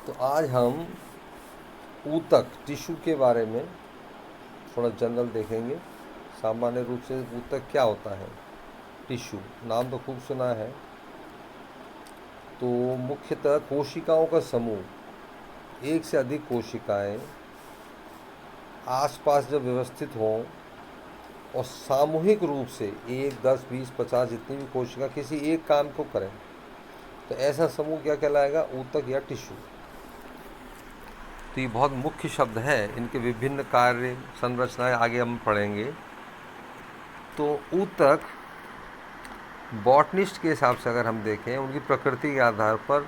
तो आज हम ऊतक टिश्यू के बारे में थोड़ा जनरल देखेंगे। सामान्य रूप से ऊतक क्या होता है? टिश्यू नाम तो खूब सुना है। तो मुख्यतः कोशिकाओं का समूह, एक से अधिक कोशिकाएं आसपास जब व्यवस्थित हों और सामूहिक रूप से 1, 10, 20, 50 जितनी भी कोशिका किसी एक काम को करें, तो ऐसा समूह क्या कहलाएगा? ऊतक या टिश्यू। तो ये बहुत मुख्य शब्द है, इनके विभिन्न कार्य संरचनाएं आगे हम पढ़ेंगे। तो ऊतक बॉटनिस्ट के हिसाब से अगर हम देखें, उनकी प्रकृति के आधार पर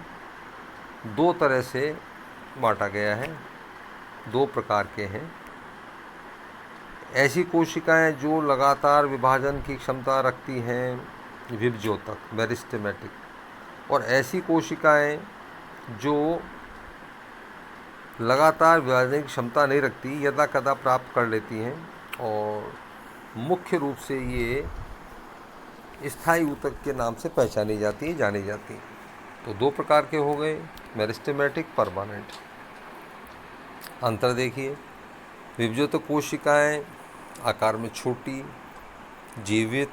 दो तरह से बांटा गया है, दो प्रकार के हैं। ऐसी कोशिकाएं जो लगातार विभाजन की क्षमता रखती हैं, विभजोतक मेरिस्टेमेटिक, और ऐसी कोशिकाएं जो लगातार विभाजन की क्षमता नहीं रखती, यदा कदा प्राप्त कर लेती हैं, और मुख्य रूप से ये स्थायी ऊतक के नाम से पहचानी जाती जानी जाती। तो दो प्रकार के हो गए, मेरिस्टेमेटिक, परमानेंट। अंतर देखिए, विभजोतक कोशिकाएं आकार में छोटी, जीवित,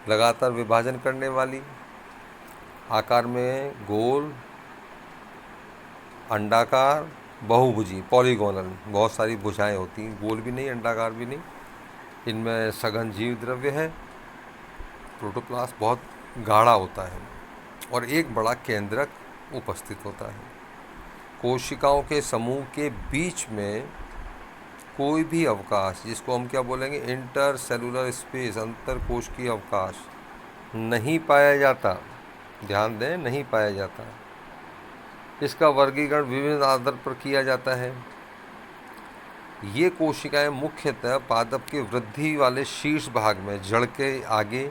लगातार विभाजन करने वाली, आकार में गोल, अंडाकार, बहुभुजी, पॉलीगोनल, बहुत सारी भुजाएं होती हैं, गोल भी नहीं, अंडाकार भी नहीं। इनमें सघन जीव द्रव्य है, प्रोटोप्लास्ट बहुत गाढ़ा होता है, और एक बड़ा केंद्रक उपस्थित होता है। कोशिकाओं के समूह के बीच में कोई भी अवकाश, जिसको हम क्या बोलेंगे, इंटर सेलुलर स्पेस, अंतर कोशिकीय अवकाश, नहीं पाया जाता। ध्यान दें, नहीं पाया जाता। इसका वर्गीकरण विभिन्न आधार पर किया जाता है। ये कोशिकाएं मुख्यतः पादप के वृद्धि वाले शीर्ष भाग में, जड़ के आगे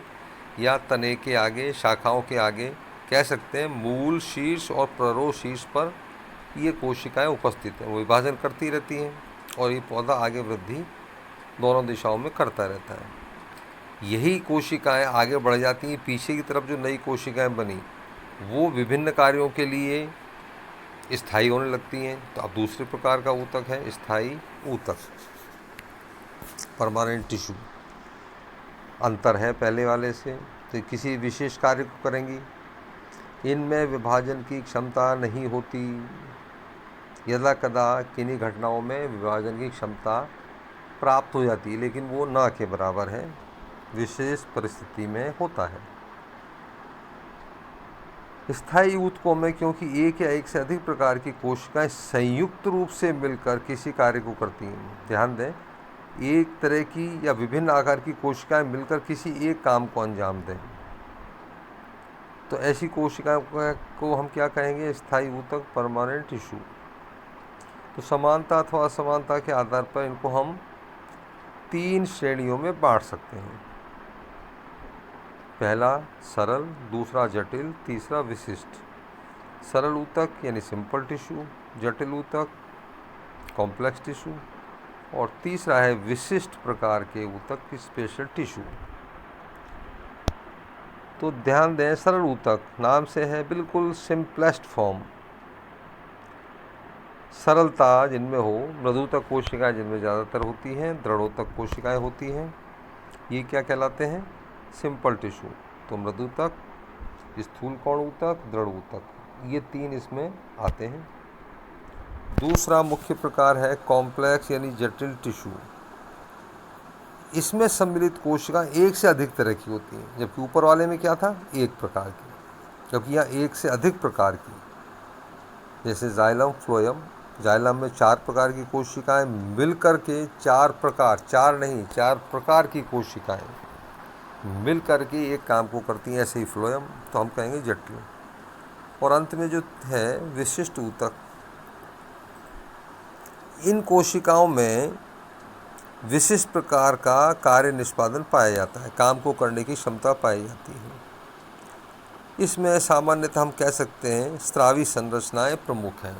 या तने के आगे, शाखाओं के आगे, कह सकते हैं मूल शीर्ष और प्ररोह शीर्ष पर ये कोशिकाएं उपस्थित हैं। वो विभाजन करती रहती हैं और ये पौधा आगे वृद्धि दोनों दिशाओं में करता रहता है। यही कोशिकाएं आगे बढ़ जाती हैं, पीछे की तरफ जो नई कोशिकाएं बनी वो विभिन्न कार्यों के लिए स्थायी होने लगती हैं। तो अब दूसरे प्रकार का ऊतक है स्थायी ऊतक, परमानेंट टिश्यू। अंतर है पहले वाले से, तो किसी विशेष कार्य को करेंगी। इनमें विभाजन की क्षमता नहीं होती, यदा कदा किन्हीं घटनाओं में विभाजन की क्षमता प्राप्त हो जाती है, लेकिन वो न के बराबर है, विशेष परिस्थिति में होता है। स्थायी ऊतकों में क्योंकि एक या एक से अधिक प्रकार की कोशिकाएं संयुक्त रूप से मिलकर किसी कार्य को करती हैं। ध्यान दें, एक तरह की या विभिन्न आकार की कोशिकाएं मिलकर किसी एक काम को अंजाम दें, तो ऐसी कोशिकाओं को हम क्या कहेंगे? स्थायी ऊतक, परमानेंट टिश्यू। तो समानता अथवा असमानता के आधार पर इनको हम 3 श्रेणियों में बांट सकते हैं। पहला सरल, दूसरा जटिल, तीसरा विशिष्ट। सरल ऊतक यानी सिंपल टिश्यू, जटिल ऊतक कॉम्प्लेक्स टिश्यू, और तीसरा है विशिष्ट प्रकार के ऊतक की स्पेशल टिश्यू। तो ध्यान दें, सरल ऊतक नाम से है बिल्कुल सिंपलेस्ट फॉर्म, सरलता जिनमें हो। मृदुतक कोशिकाएं जिनमें ज़्यादातर होती हैं, दृढ़ोतक कोशिकाएं होती हैं, ये क्या कहलाते हैं? Simple tissue. तो मृदुतक, स्थूल कोण ऊतक, दृढ़ ऊतक, ये 3 इसमें आते हैं। दूसरा मुख्य प्रकार है कॉम्प्लेक्स यानी जटिल टिश्यू। इसमें सम्मिलित कोशिका एक से अधिक तरह की होती हैं, जबकि ऊपर वाले में क्या था? एक प्रकार की, जबकि यहाँ एक से अधिक प्रकार की। जैसे जाइलम, फ्लोएम, जाइलम में 4 प्रकार की कोशिकाएं मिलकर के 4 प्रकार, 4 नहीं 4 प्रकार की कोशिकाएं मिल करके एक काम को करती हैं। ऐसे ही फ्लोएम, तो हम कहेंगे जटिल। और अंत में जो है विशिष्ट ऊतक, इन कोशिकाओं में विशिष्ट प्रकार का कार्य निष्पादन पाया जाता है, काम को करने की क्षमता पाई जाती है। इसमें सामान्यतः हम कह सकते हैं स्रावी संरचनाएं प्रमुख हैं।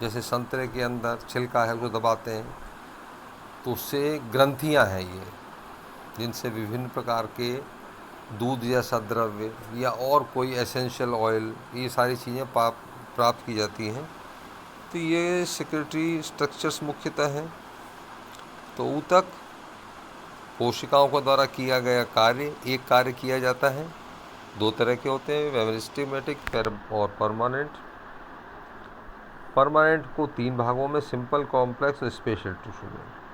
जैसे संतरे के अंदर छिलका है, उसको दबाते हैं तो उससे ग्रंथियां हैं ये, जिनसे विभिन्न प्रकार के दूध जैसा द्रव्य या और कोई एसेंशियल ऑयल, ये सारी चीज़ें प्राप्त की जाती हैं। तो ये सेक्रेटरी स्ट्रक्चर्स मुख्यतः हैं। तो ऊतक कोशिकाओं के द्वारा किया गया कार्य, एक कार्य किया जाता है। दो तरह के होते हैं, मेरिस्टेमेटिक और परमानेंट। परमानेंट को तीन भागों में, सिंपल, कॉम्प्लेक्स और स्पेशल टिश्यू में